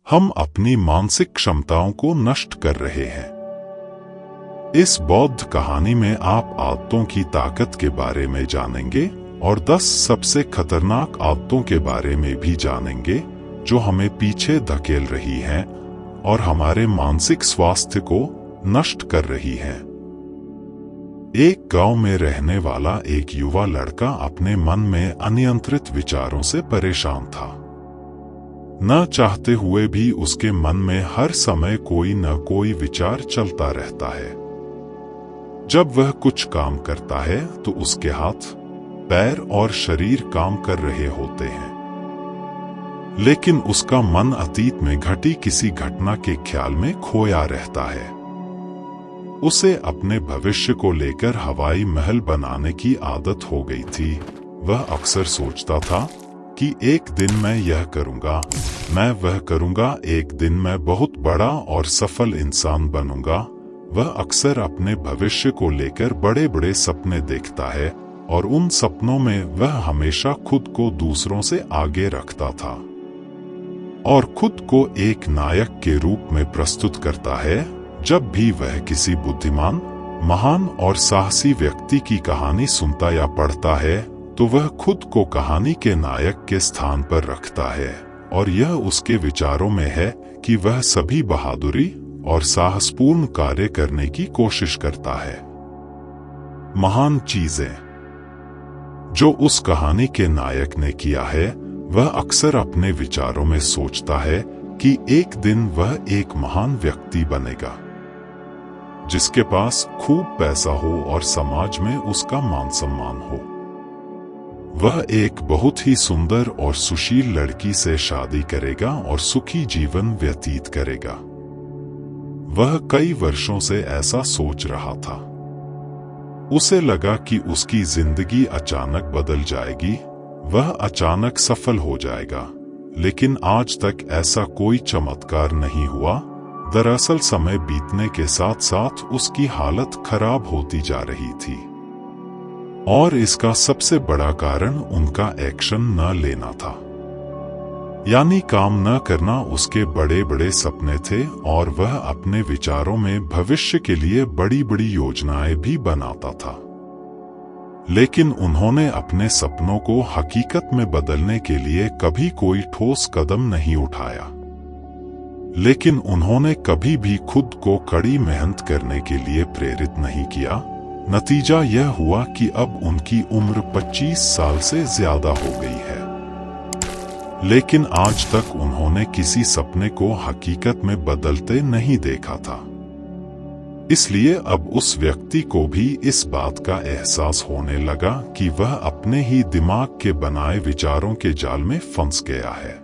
हम अपनी मानसिक क्षमताओं को नष्ट कर रहे हैं। इस बौद्ध कहानी में आप आदतों की ताकत के बारे में जानेंगे और 10 सबसे खतरनाक आदतों के बारे में भी जानेंगे जो हमें पीछे धकेल रही हैं और हमारे मानसिक स्वास्थ्य को नष्ट कर रही हैं। एक गांव में रहने वाला एक युवा लड़का अपने मन में अनियंत्रित विचारों से परेशान था। न चाहते हुए भी उसके मन में हर समय कोई न कोई विचार चलता रहता है। जब वह कुछ काम करता है तो उसके हाथ, पैर और शरीर काम कर रहे होते हैं, लेकिन उसका मन अतीत में घटी किसी घटना के ख्याल में खोया रहता है। उसे अपने भविष्य को लेकर हवाई महल बनाने की आदत हो गई थी। वह अक्सर सोचता था कि एक दिन मैं यह करूंगा, मैं वह करूंगा, एक दिन मैं बहुत बड़ा और सफल इंसान बनूंगा। वह अक्सर अपने भविष्य को लेकर बड़े बड़े सपने देखता है और उन सपनों में वह हमेशा खुद को दूसरों से आगे रखता था और खुद को एक नायक के रूप में प्रस्तुत करता है। जब भी वह किसी बुद्धिमान, महान और साहसी व्यक्ति की कहानी सुनता या पढ़ता है तो वह खुद को कहानी के नायक के स्थान पर रखता है और यह उसके विचारों में है कि वह सभी बहादुरी और साहसपूर्ण कार्य करने की कोशिश करता है। महान चीजें जो उस कहानी के नायक ने किया है, वह अक्सर अपने विचारों में सोचता है कि एक दिन वह एक महान व्यक्ति बनेगा जिसके पास खूब पैसा हो और समाज में उसका मान सम्मान हो। वह एक बहुत ही सुंदर और सुशील लड़की से शादी करेगा और सुखी जीवन व्यतीत करेगा। वह कई वर्षों से ऐसा सोच रहा था। उसे लगा कि उसकी जिंदगी अचानक बदल जाएगी, वह अचानक सफल हो जाएगा, लेकिन आज तक ऐसा कोई चमत्कार नहीं हुआ। दरअसल समय बीतने के साथ साथ उसकी हालत खराब होती जा रही थी और इसका सबसे बड़ा कारण उनका एक्शन न लेना था, यानी काम न करना। उसके बड़े बड़े सपने थे और वह अपने विचारों में भविष्य के लिए बड़ी बड़ी योजनाएं भी बनाता था, लेकिन उन्होंने अपने सपनों को हकीकत में बदलने के लिए कभी कोई ठोस कदम नहीं उठाया। लेकिन उन्होंने कभी भी खुद को कड़ी मेहनत करने के लिए प्रेरित नहीं किया। नतीजा यह हुआ कि अब उनकी उम्र 25 साल से ज्यादा हो गई है, लेकिन आज तक उन्होंने किसी सपने को हकीकत में बदलते नहीं देखा था। इसलिए अब उस व्यक्ति को भी इस बात का एहसास होने लगा कि वह अपने ही दिमाग के बनाए विचारों के जाल में फंस गया है,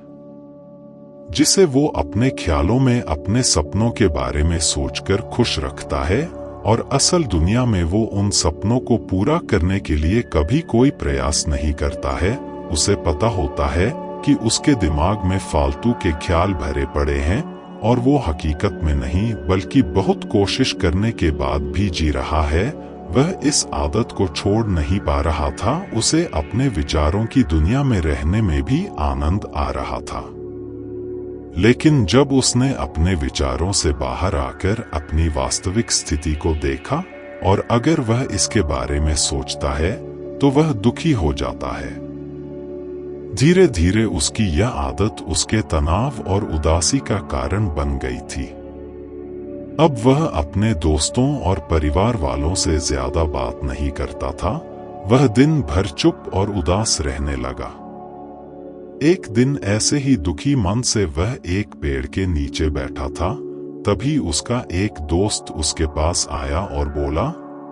जिसे वो अपने ख्यालों में अपने सपनों के बारे में सोचकर खुश रखता है और असल दुनिया में वो उन सपनों को पूरा करने के लिए कभी कोई प्रयास नहीं करता है। उसे पता होता है कि उसके दिमाग में फालतू के ख्याल भरे पड़े हैं और वो हकीकत में नहीं बल्कि बहुत कोशिश करने के बाद भी जी रहा है। वह इस आदत को छोड़ नहीं पा रहा था। उसे अपने विचारों की दुनिया में रहने में भी आनंद आ रहा था, लेकिन जब उसने अपने विचारों से बाहर आकर अपनी वास्तविक स्थिति को देखा और अगर वह इसके बारे में सोचता है तो वह दुखी हो जाता है। धीरे धीरे उसकी यह आदत उसके तनाव और उदासी का कारण बन गई थी। अब वह अपने दोस्तों और परिवार वालों से ज्यादा बात नहीं करता था। वह दिन भर चुप और उदास रहने लगा। एक दिन ऐसे ही दुखी मन से वह एक पेड़ के नीचे बैठा था। तभी उसका एक दोस्त उसके पास आया और बोला,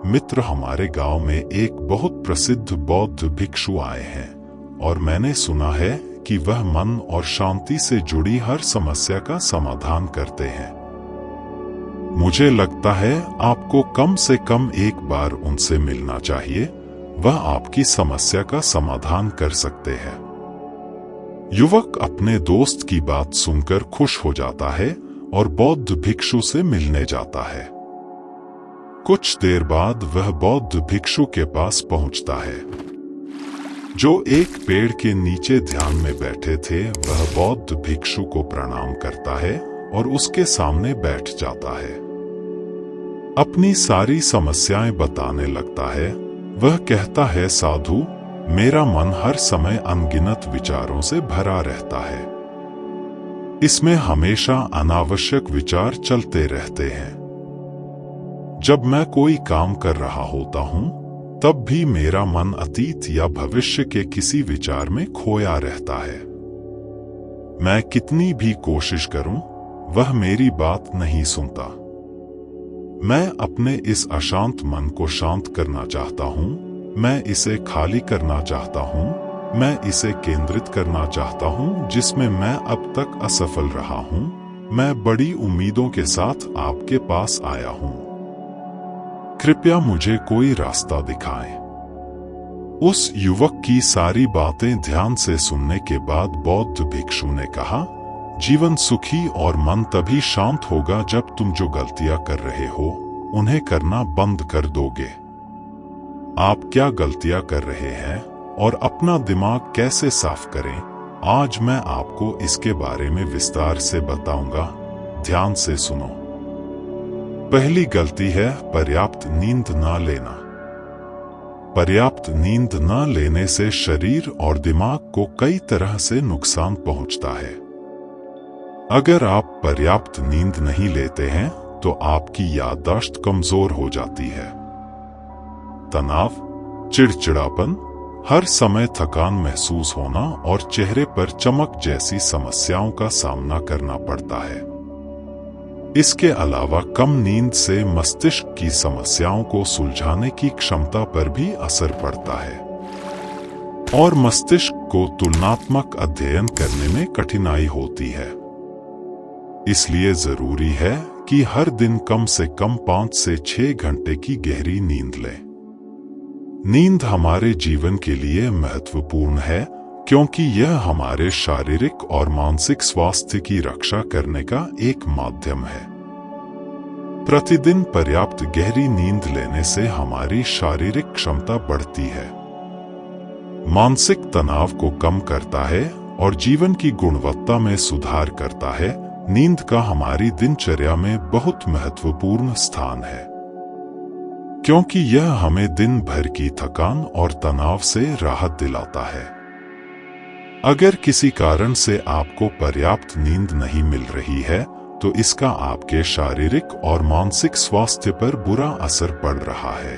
मित्र, हमारे गांव में एक बहुत प्रसिद्ध बौद्ध भिक्षु आए हैं और मैंने सुना है कि वह मन और शांति से जुड़ी हर समस्या का समाधान करते हैं। मुझे लगता है आपको कम से कम एक बार उनसे मिलना चाहिए। वह आपकी समस्या का समाधान कर सकते हैं। युवक अपने दोस्त की बात सुनकर खुश हो जाता है और बौद्ध भिक्षु से मिलने जाता है। कुछ देर बाद वह बौद्ध भिक्षु के पास पहुंचता है। जो एक पेड़ के नीचे ध्यान में बैठे थे, वह बौद्ध भिक्षु को प्रणाम करता है और उसके सामने बैठ जाता है। अपनी सारी समस्याएं बताने लगता है। वह कहता है, साधु, मेरा मन हर समय अनगिनत विचारों से भरा रहता है। इसमें हमेशा अनावश्यक विचार चलते रहते हैं। जब मैं कोई काम कर रहा होता हूं, तब भी मेरा मन अतीत या भविष्य के किसी विचार में खोया रहता है। मैं कितनी भी कोशिश करूं, वह मेरी बात नहीं सुनता। मैं अपने इस अशांत मन को शांत करना चाहता हूं। मैं इसे खाली करना चाहता हूं। मैं इसे केंद्रित करना चाहता हूं, जिसमें मैं अब तक असफल रहा हूं। मैं बड़ी उम्मीदों के साथ आपके पास आया हूं। कृपया मुझे कोई रास्ता दिखाएं। उस युवक की सारी बातें ध्यान से सुनने के बाद बौद्ध भिक्षु ने कहा, जीवन सुखी और मन तभी शांत होगा जब तुम जो गलतियां कर रहे हो, उन्हें करना बंद कर दोगे। आप क्या गलतियां कर रहे हैं और अपना दिमाग कैसे साफ करें, आज मैं आपको इसके बारे में विस्तार से बताऊंगा। ध्यान से सुनो। पहली गलती है पर्याप्त नींद न लेना। पर्याप्त नींद न लेने से शरीर और दिमाग को कई तरह से नुकसान पहुंचता है। अगर आप पर्याप्त नींद नहीं लेते हैं तो आपकी याददाश्त कमजोर हो जाती है। तनाव, चिड़चिड़ापन, हर समय थकान महसूस होना और चेहरे पर चमक जैसी समस्याओं का सामना करना पड़ता है। इसके अलावा कम नींद से मस्तिष्क की समस्याओं को सुलझाने की क्षमता पर भी असर पड़ता है और मस्तिष्क को तुलनात्मक अध्ययन करने में कठिनाई होती है। इसलिए जरूरी है कि हर दिन कम से कम 5 से 6 घंटे की गहरी नींद लें। नींद हमारे जीवन के लिए महत्वपूर्ण है क्योंकि यह हमारे शारीरिक और मानसिक स्वास्थ्य की रक्षा करने का एक माध्यम है। प्रतिदिन पर्याप्त गहरी नींद लेने से हमारी शारीरिक क्षमता बढ़ती है, मानसिक तनाव को कम करता है और जीवन की गुणवत्ता में सुधार करता है। नींद का हमारी दिनचर्या में बहुत महत्वपूर्ण स्थान है क्योंकि यह हमें दिन भर की थकान और तनाव से राहत दिलाता है। अगर किसी कारण से आपको पर्याप्त नींद नहीं मिल रही है तो इसका आपके शारीरिक और मानसिक स्वास्थ्य पर बुरा असर पड़ रहा है।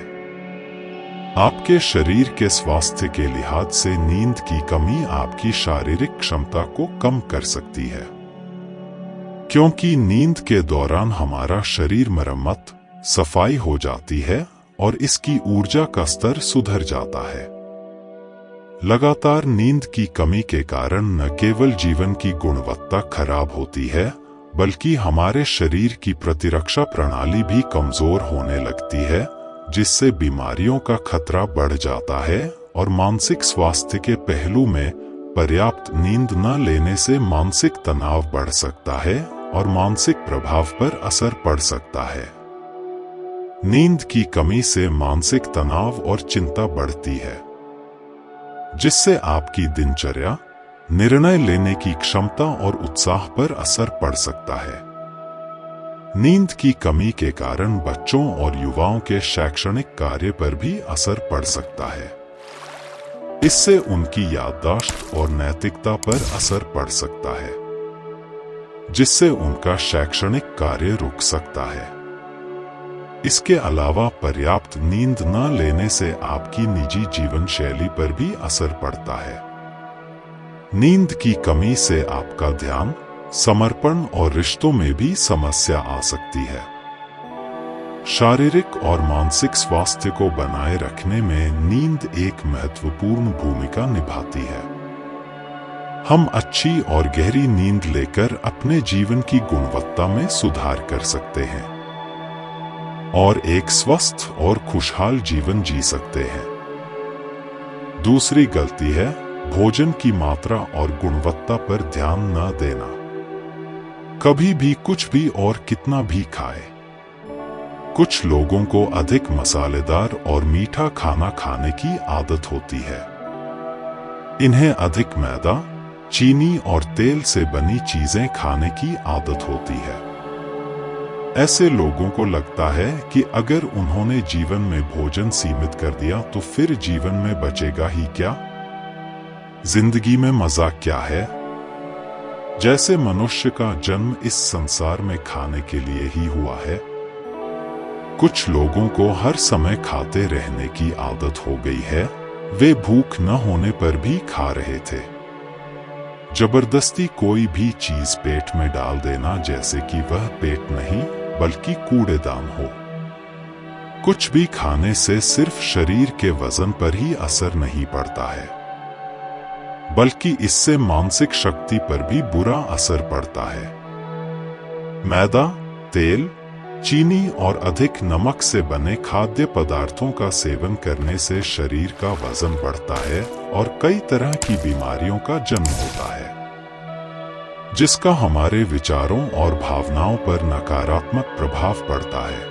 आपके शरीर के स्वास्थ्य के लिहाज से नींद की कमी आपकी शारीरिक क्षमता को कम कर सकती है क्योंकि नींद के दौरान हमारा शरीर मरम्मत, सफाई हो जाती है और इसकी ऊर्जा का स्तर सुधर जाता है। लगातार नींद की कमी के कारण न केवल जीवन की गुणवत्ता खराब होती है, बल्कि हमारे शरीर की प्रतिरक्षा प्रणाली भी कमजोर होने लगती है, जिससे बीमारियों का खतरा बढ़ जाता है और मानसिक स्वास्थ्य के पहलू में पर्याप्त नींद न लेने से मानसिक तनाव बढ़ सकता है और मानसिक प्रभाव पर असर पड़ सकता है। नींद की कमी से मानसिक तनाव और चिंता बढ़ती है, जिससे आपकी दिनचर्या, निर्णय लेने की क्षमता और उत्साह पर असर पड़ सकता है। नींद की कमी के कारण बच्चों और युवाओं के शैक्षणिक कार्य पर भी असर पड़ सकता है। इससे उनकी याददाश्त और नैतिकता पर असर पड़ सकता है, जिससे उनका शैक्षणिक कार्य रुक सकता है। इसके अलावा पर्याप्त नींद न लेने से आपकी निजी जीवन शैली पर भी असर पड़ता है। नींद की कमी से आपका ध्यान, समर्पण और रिश्तों में भी समस्या आ सकती है। शारीरिक और मानसिक स्वास्थ्य को बनाए रखने में नींद एक महत्वपूर्ण भूमिका निभाती है। हम अच्छी और गहरी नींद लेकर अपने जीवन की गुणवत्ता में सुधार कर सकते हैं और एक स्वस्थ और खुशहाल जीवन जी सकते हैं। दूसरी गलती है भोजन की मात्रा और गुणवत्ता पर ध्यान न देना। कभी भी कुछ भी और कितना भी खाए। कुछ लोगों को अधिक मसालेदार और मीठा खाना खाने की आदत होती है। इन्हें अधिक मैदा, चीनी और तेल से बनी चीजें खाने की आदत होती है। ऐसे लोगों को लगता है कि अगर उन्होंने जीवन में भोजन सीमित कर दिया तो फिर जीवन में बचेगा ही क्या? जिंदगी में मजा क्या है? जैसे मनुष्य का जन्म इस संसार में खाने के लिए ही हुआ है। कुछ लोगों को हर समय खाते रहने की आदत हो गई है। वे भूख न होने पर भी खा रहे थे। जबरदस्ती कोई भी चीज पेट में डाल देना जैसे कि वह पेट नहीं बल्कि कूड़ेदान हो। कुछ भी खाने से सिर्फ शरीर के वजन पर ही असर नहीं पड़ता है, बल्कि इससे मानसिक शक्ति पर भी बुरा असर पड़ता है। मैदा, तेल, चीनी और अधिक नमक से बने खाद्य पदार्थों का सेवन करने से शरीर का वजन बढ़ता है और कई तरह की बीमारियों का जन्म होता है, जिसका हमारे विचारों और भावनाओं पर नकारात्मक प्रभाव पड़ता है।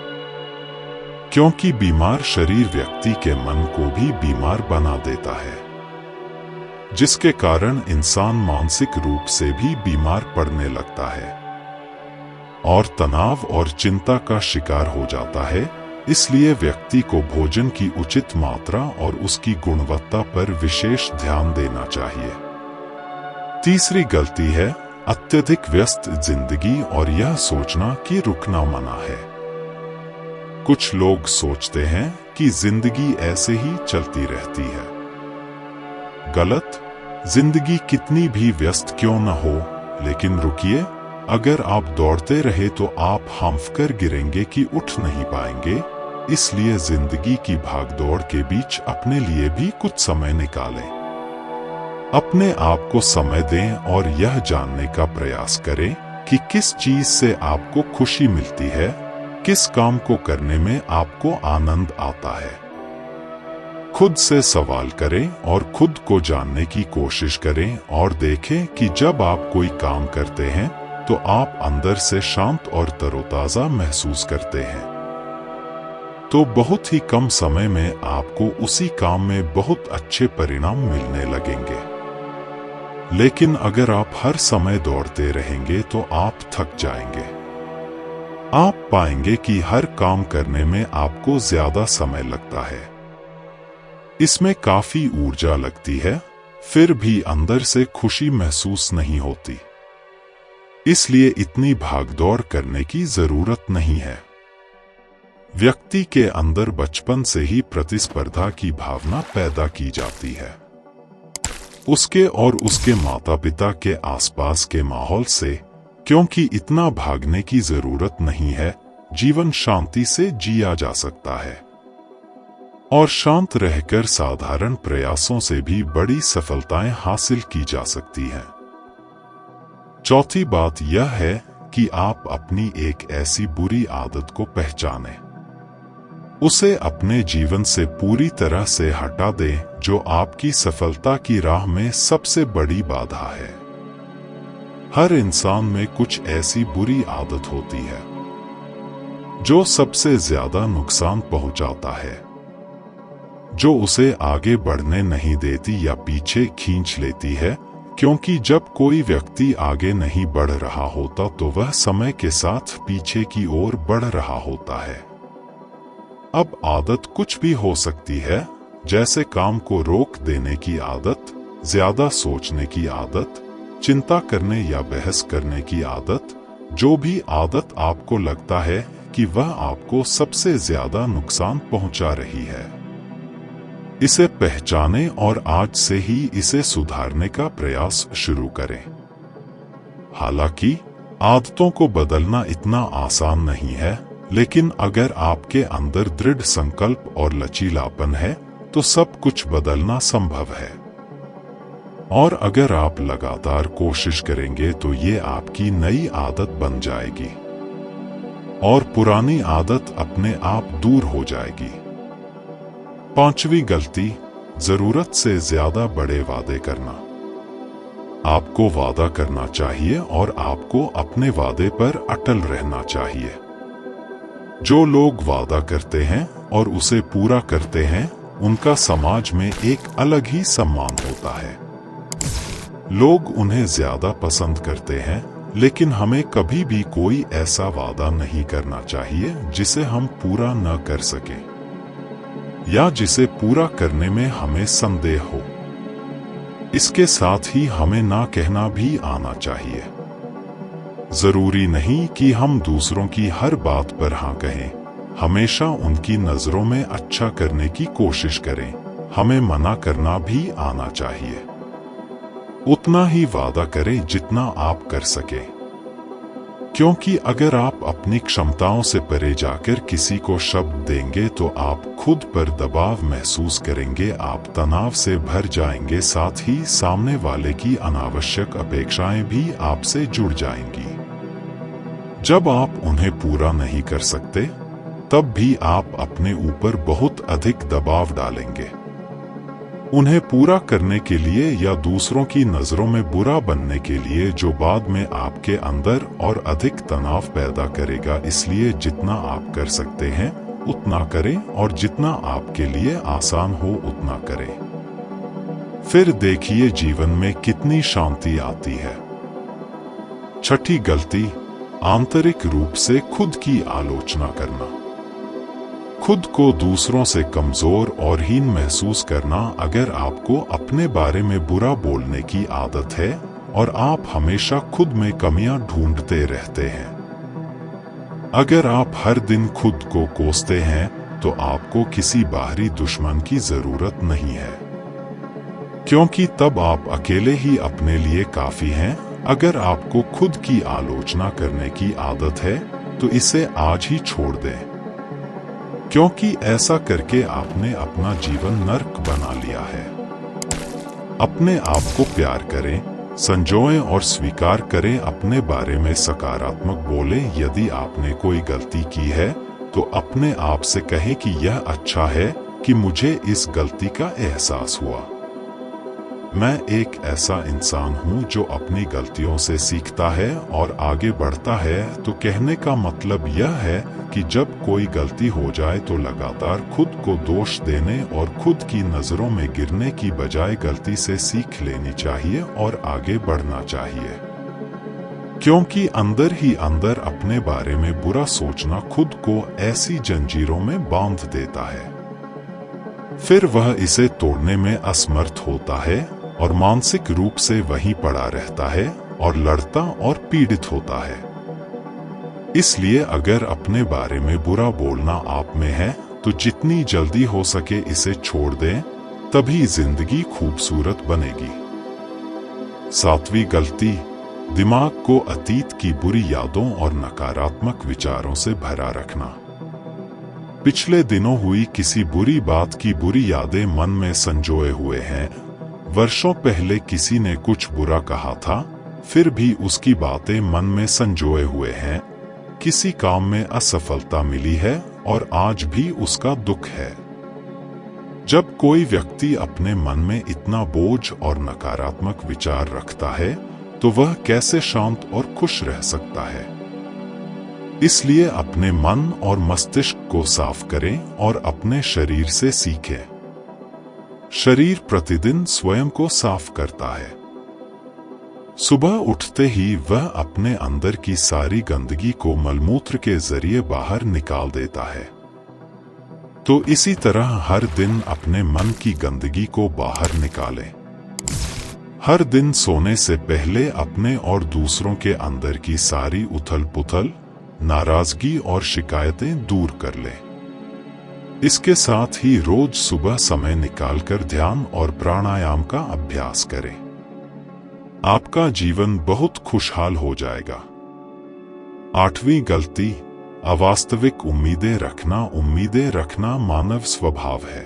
क्योंकि बीमार शरीर व्यक्ति के मन को भी बीमार बना देता है, जिसके कारण इंसान मानसिक रूप से भी बीमार पड़ने लगता है और तनाव और चिंता का शिकार हो जाता है। इसलिए व्यक्ति को भोजन की उचित मात्रा और उसकी गुणवत्ता पर विशेष ध्यान देना चाहिए। तीसरी गलती है अत्यधिक व्यस्त जिंदगी और यह सोचना कि रुकना मना है। कुछ लोग सोचते हैं कि जिंदगी ऐसे ही चलती रहती है। गलत। जिंदगी कितनी भी व्यस्त क्यों न हो, लेकिन रुकिए, अगर आप दौड़ते रहे तो आप हांफकर गिरेंगे कि उठ नहीं पाएंगे। इसलिए जिंदगी की भागदौड़ के बीच अपने लिए भी कुछ समय निकालें। अपने आप को समय दें और यह जानने का प्रयास करें कि किस चीज से आपको खुशी मिलती है, किस काम को करने में आपको आनंद आता है। खुद से सवाल करें और खुद को जानने की कोशिश करें और देखें कि जब आप कोई काम करते हैं तो आप अंदर से शांत और तरोताजा महसूस करते हैं, तो बहुत ही कम समय में आपको उसी काम में बहुत अच्छे परिणाम मिलने लगेंगे। लेकिन अगर आप हर समय दौड़ते रहेंगे तो आप थक जाएंगे। आप पाएंगे कि हर काम करने में आपको ज्यादा समय लगता है, इसमें काफी ऊर्जा लगती है, फिर भी अंदर से खुशी महसूस नहीं होती। इसलिए इतनी भागदौड़ करने की जरूरत नहीं है। व्यक्ति के अंदर बचपन से ही प्रतिस्पर्धा की भावना पैदा की जाती है, उसके और उसके माता पिता के आसपास के माहौल से। क्योंकि इतना भागने की जरूरत नहीं है, जीवन शांति से जिया जा सकता है और शांत रहकर साधारण प्रयासों से भी बड़ी सफलताएं हासिल की जा सकती हैं। चौथी बात यह है कि आप अपनी एक ऐसी बुरी आदत को पहचानें, उसे अपने जीवन से पूरी तरह से हटा दें जो आपकी सफलता की राह में सबसे बड़ी बाधा है। हर इंसान में कुछ ऐसी बुरी आदत होती है जो सबसे ज्यादा नुकसान पहुंचाता है, जो उसे आगे बढ़ने नहीं देती या पीछे खींच लेती है। क्योंकि जब कोई व्यक्ति आगे नहीं बढ़ रहा होता तो वह समय के साथ पीछे की ओर बढ़ रहा होता है। अब आदत कुछ भी हो सकती है, जैसे काम को रोक देने की आदत, ज्यादा सोचने की आदत, चिंता करने या बहस करने की आदत। जो भी आदत आपको लगता है कि वह आपको सबसे ज्यादा नुकसान पहुंचा रही है, इसे पहचानें और आज से ही इसे सुधारने का प्रयास शुरू करें। हालांकि आदतों को बदलना इतना आसान नहीं है, लेकिन अगर आपके अंदर दृढ़ संकल्प और लचीलापन है तो सब कुछ बदलना संभव है। और अगर आप लगातार कोशिश करेंगे तो ये आपकी नई आदत बन जाएगी और पुरानी आदत अपने आप दूर हो जाएगी। पांचवी गलती, जरूरत से ज्यादा बड़े वादे करना। आपको वादा करना चाहिए और आपको अपने वादे पर अटल रहना चाहिए। जो लोग वादा करते हैं और उसे पूरा करते हैं, उनका समाज में एक अलग ही सम्मान होता है। लोग उन्हें ज्यादा पसंद करते हैं, लेकिन हमें कभी भी कोई ऐसा वादा नहीं करना चाहिए जिसे हम पूरा न कर सके या जिसे पूरा करने में हमें संदेह हो। इसके साथ ही हमें ना कहना भी आना चाहिए। जरूरी नहीं कि हम दूसरों की हर बात पर हाँ कहें, हमेशा उनकी नजरों में अच्छा करने की कोशिश करें। हमें मना करना भी आना चाहिए। उतना ही वादा करें जितना आप कर सके, क्योंकि अगर आप अपनी क्षमताओं से परे जाकर किसी को शब्द देंगे तो आप खुद पर दबाव महसूस करेंगे, आप तनाव से भर जाएंगे, साथ ही सामने वाले की अनावश्यक अपेक्षाएं भी आपसे जुड़ जाएंगी। जब आप उन्हें पूरा नहीं कर सकते, तब भी आप अपने ऊपर बहुत अधिक दबाव डालेंगे। उन्हें पूरा करने के लिए या दूसरों की नजरों में बुरा बनने के लिए, जो बाद में आपके अंदर और अधिक तनाव पैदा करेगा। इसलिए जितना आप कर सकते हैं उतना करें, और जितना आपके लिए आसान हो उतना करें। फिर देखिए जीवन में कितनी शांति आती है। छठी गलती, आंतरिक रूप से खुद की आलोचना करना। खुद को दूसरों से कमजोर और हीन महसूस करना। अगर आपको अपने बारे में बुरा बोलने की आदत है और आप हमेशा खुद में कमियां ढूंढते रहते हैं, अगर आप हर दिन खुद को कोसते हैं, तो आपको किसी बाहरी दुश्मन की जरूरत नहीं है, क्योंकि तब आप अकेले ही अपने लिए काफी हैं। अगर आपको खुद की आलोचना करने की आदत है तो इसे आज ही छोड़ दें, क्योंकि ऐसा करके आपने अपना जीवन नर्क बना लिया है। अपने आप को प्यार करें, संजोएं और स्वीकार करें। अपने बारे में सकारात्मक बोलें। यदि आपने कोई गलती की है तो अपने आप से कहें कि यह अच्छा है कि मुझे इस गलती का एहसास हुआ। मैं एक ऐसा इंसान हूं जो अपनी गलतियों से सीखता है और आगे बढ़ता है। तो कहने का मतलब यह है कि जब कोई गलती हो जाए तो लगातार खुद को दोष देने और खुद की नजरों में गिरने की बजाय गलती से सीख लेनी चाहिए और आगे बढ़ना चाहिए, क्योंकि अंदर ही अंदर अपने बारे में बुरा सोचना खुद को ऐसी जंजीरों में बांध देता है। फिर वह इसे तोड़ने में असमर्थ होता है और मानसिक रूप से वहीं पड़ा रहता है और लड़ता और पीड़ित होता है। इसलिए अगर अपने बारे में बुरा बोलना आप में है तो जितनी जल्दी हो सके इसे छोड़ दें, तभी जिंदगी खूबसूरत बनेगी। सातवीं गलती, दिमाग को अतीत की बुरी यादों और नकारात्मक विचारों से भरा रखना। पिछले दिनों हुई किसी बुरी बात की बुरी यादें मन में संजोए हुए हैं। वर्षों पहले किसी ने कुछ बुरा कहा था, फिर भी उसकी बातें मन में संजोए हुए हैं। किसी काम में असफलता मिली है और आज भी उसका दुख है। जब कोई व्यक्ति अपने मन में इतना बोझ और नकारात्मक विचार रखता है तो वह कैसे शांत और खुश रह सकता है। इसलिए अपने मन और मस्तिष्क को साफ करें और अपने शरीर से सीखें। शरीर प्रतिदिन स्वयं को साफ करता है। सुबह उठते ही वह अपने अंदर की सारी गंदगी को मलमूत्र के जरिए बाहर निकाल देता है। तो इसी तरह हर दिन अपने मन की गंदगी को बाहर निकालें। हर दिन सोने से पहले अपने और दूसरों के अंदर की सारी उथल-पुथल, नाराजगी और शिकायतें दूर कर लें। इसके साथ ही रोज सुबह समय निकालकर ध्यान और प्राणायाम का अभ्यास करें। आपका जीवन बहुत खुशहाल हो जाएगा। आठवीं गलती, अवास्तविक उम्मीदें रखना। उम्मीदें रखना मानव स्वभाव है,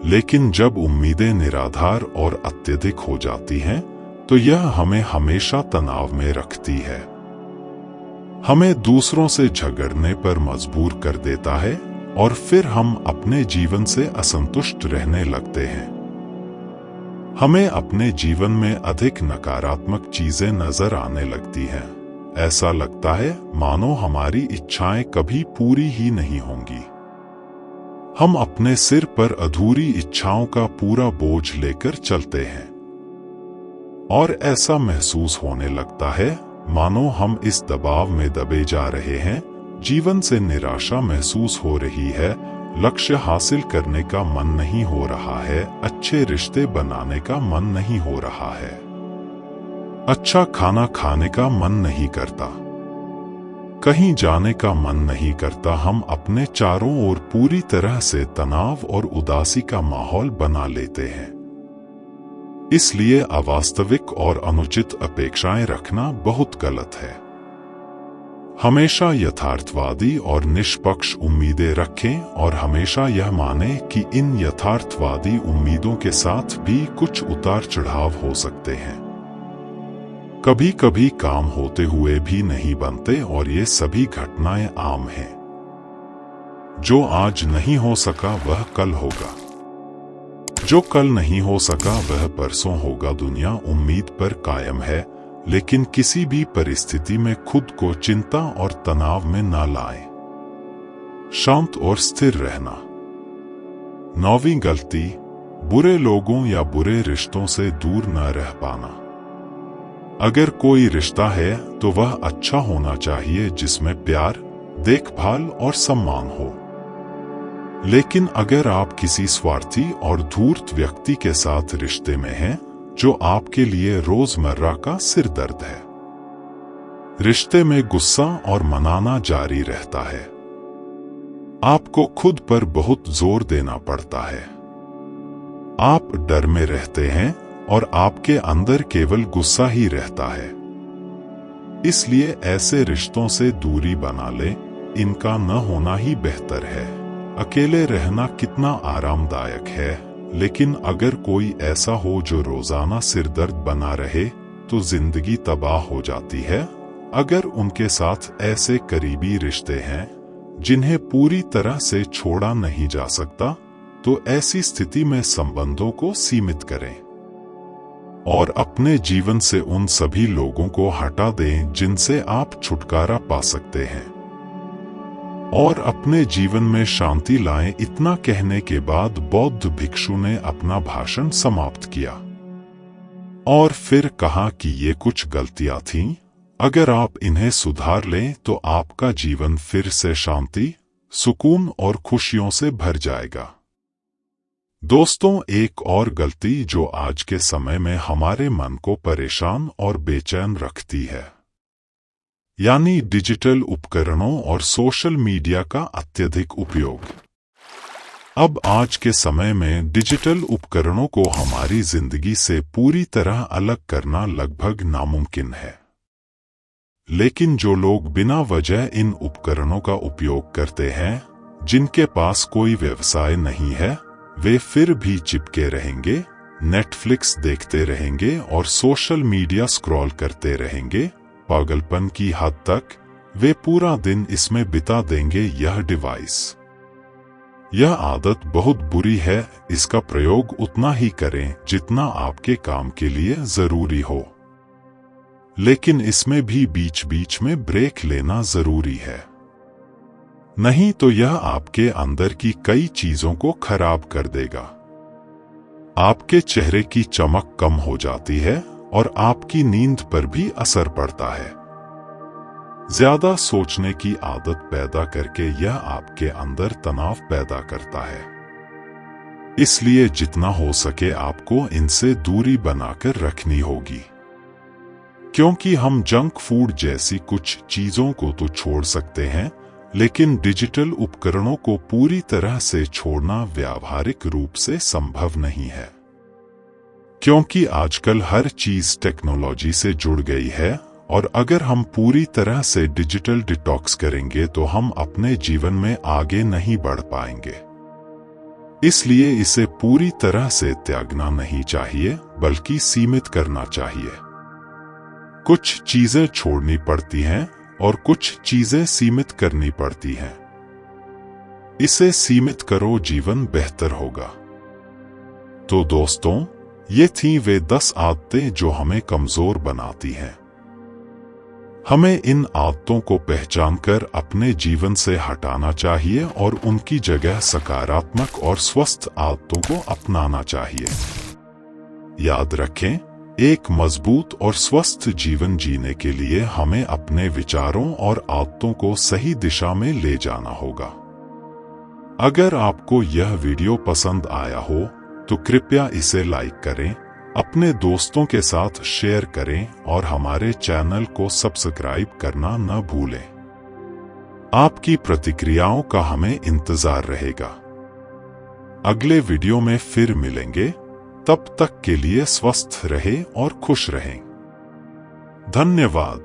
लेकिन जब उम्मीदें निराधार और अत्यधिक हो जाती हैं तो यह हमें हमेशा तनाव में रखती है। हमें दूसरों से झगड़ने पर मजबूर कर देता है और फिर हम अपने जीवन से असंतुष्ट रहने लगते हैं। हमें अपने जीवन में अधिक नकारात्मक चीजें नजर आने लगती हैं। ऐसा लगता है मानो हमारी इच्छाएं कभी पूरी ही नहीं होंगी। हम अपने सिर पर अधूरी इच्छाओं का पूरा बोझ लेकर चलते हैं। और ऐसा महसूस होने लगता है मानो हम इस दबाव में दबे जा रहे हैं। जीवन से निराशा महसूस हो रही है, लक्ष्य हासिल करने का मन नहीं हो रहा है, अच्छे रिश्ते बनाने का मन नहीं हो रहा है, अच्छा खाना खाने का मन नहीं करता, कहीं जाने का मन नहीं करता। हम अपने चारों ओर पूरी तरह से तनाव और उदासी का माहौल बना लेते हैं। इसलिए अवास्तविक और अनुचित अपेक्षाएं रखना बहुत गलत है। हमेशा यथार्थवादी और निष्पक्ष उम्मीदें रखें और हमेशा यह माने कि इन यथार्थवादी उम्मीदों के साथ भी कुछ उतार चढ़ाव हो सकते हैं। कभी कभी काम होते हुए भी नहीं बनते और ये सभी घटनाएं आम हैं। जो आज नहीं हो सका वह कल होगा, जो कल नहीं हो सका वह परसों होगा। दुनिया उम्मीद पर कायम है, लेकिन किसी भी परिस्थिति में खुद को चिंता और तनाव में न लाएं। शांत और स्थिर रहना। 9वीं गलती, बुरे लोगों या बुरे रिश्तों से दूर न रह पाना। अगर कोई रिश्ता है तो वह अच्छा होना चाहिए, जिसमें प्यार, देखभाल और सम्मान हो। लेकिन अगर आप किसी स्वार्थी और धूर्त व्यक्ति के साथ रिश्ते में हैं, जो आपके लिए रोजमर्रा का सिरदर्द है, रिश्ते में गुस्सा और मनाना जारी रहता है, आपको खुद पर बहुत जोर देना पड़ता है, आप डर में रहते हैं और आपके अंदर केवल गुस्सा ही रहता है। इसलिए ऐसे रिश्तों से दूरी बना लें, इनका न होना ही बेहतर है। अकेले रहना कितना आरामदायक है, लेकिन अगर कोई ऐसा हो जो रोजाना सिरदर्द बना रहे तो जिंदगी तबाह हो जाती है। अगर उनके साथ ऐसे करीबी रिश्ते हैं जिन्हें पूरी तरह से छोड़ा नहीं जा सकता, तो ऐसी स्थिति में संबंधों को सीमित करें और अपने जीवन से उन सभी लोगों को हटा दें जिनसे आप छुटकारा पा सकते हैं और अपने जीवन में शांति लाएं। इतना कहने के बाद बौद्ध भिक्षु ने अपना भाषण समाप्त किया और फिर कहा कि ये कुछ गलतियां थीं, अगर आप इन्हें सुधार लें तो आपका जीवन फिर से शांति, सुकून और खुशियों से भर जाएगा। दोस्तों, एक और गलती जो आज के समय में हमारे मन को परेशान और बेचैन रखती है, यानी डिजिटल उपकरणों और सोशल मीडिया का अत्यधिक उपयोग। अब आज के समय में डिजिटल उपकरणों को हमारी जिंदगी से पूरी तरह अलग करना लगभग नामुमकिन है। लेकिन जो लोग बिना वजह इन उपकरणों का उपयोग करते हैं, जिनके पास कोई व्यवसाय नहीं है, वे फिर भी चिपके रहेंगे, नेटफ्लिक्स देखते रहेंगे और सोशल मीडिया स्क्रॉल करते रहेंगे। पागलपन की हद तक वे पूरा दिन इसमें बिता देंगे। यह डिवाइस, यह आदत बहुत बुरी है। इसका प्रयोग उतना ही करें जितना आपके काम के लिए जरूरी हो, लेकिन इसमें भी बीच बीच में ब्रेक लेना जरूरी है, नहीं तो यह आपके अंदर की कई चीजों को खराब कर देगा। आपके चेहरे की चमक कम हो जाती है और आपकी नींद पर भी असर पड़ता है। ज्यादा सोचने की आदत पैदा करके यह आपके अंदर तनाव पैदा करता है। इसलिए जितना हो सके आपको इनसे दूरी बनाकर रखनी होगी, क्योंकि हम जंक फूड जैसी कुछ चीजों को तो छोड़ सकते हैं, लेकिन डिजिटल उपकरणों को पूरी तरह से छोड़ना व्यावहारिक रूप से संभव नहीं है, क्योंकि आजकल हर चीज टेक्नोलॉजी से जुड़ गई है और अगर हम पूरी तरह से डिजिटल डिटॉक्स करेंगे तो हम अपने जीवन में आगे नहीं बढ़ पाएंगे। इसलिए इसे पूरी तरह से त्यागना नहीं चाहिए, बल्कि सीमित करना चाहिए। कुछ चीजें छोड़नी पड़ती हैं और कुछ चीजें सीमित करनी पड़ती हैं। इसे सीमित करो, जीवन बेहतर होगा। तो दोस्तों, ये थीं वे 10 आदतें जो हमें कमजोर बनाती हैं। हमें इन आदतों को पहचानकर अपने जीवन से हटाना चाहिए और उनकी जगह सकारात्मक और स्वस्थ आदतों को अपनाना चाहिए। याद रखें, एक मजबूत और स्वस्थ जीवन जीने के लिए हमें अपने विचारों और आदतों को सही दिशा में ले जाना होगा। अगर आपको यह वीडियो पसंद आया हो तो कृपया इसे लाइक करें, अपने दोस्तों के साथ शेयर करें और हमारे चैनल को सब्सक्राइब करना न भूलें। आपकी प्रतिक्रियाओं का हमें इंतजार रहेगा। अगले वीडियो में फिर मिलेंगे, तब तक के लिए स्वस्थ रहें और खुश रहें। धन्यवाद।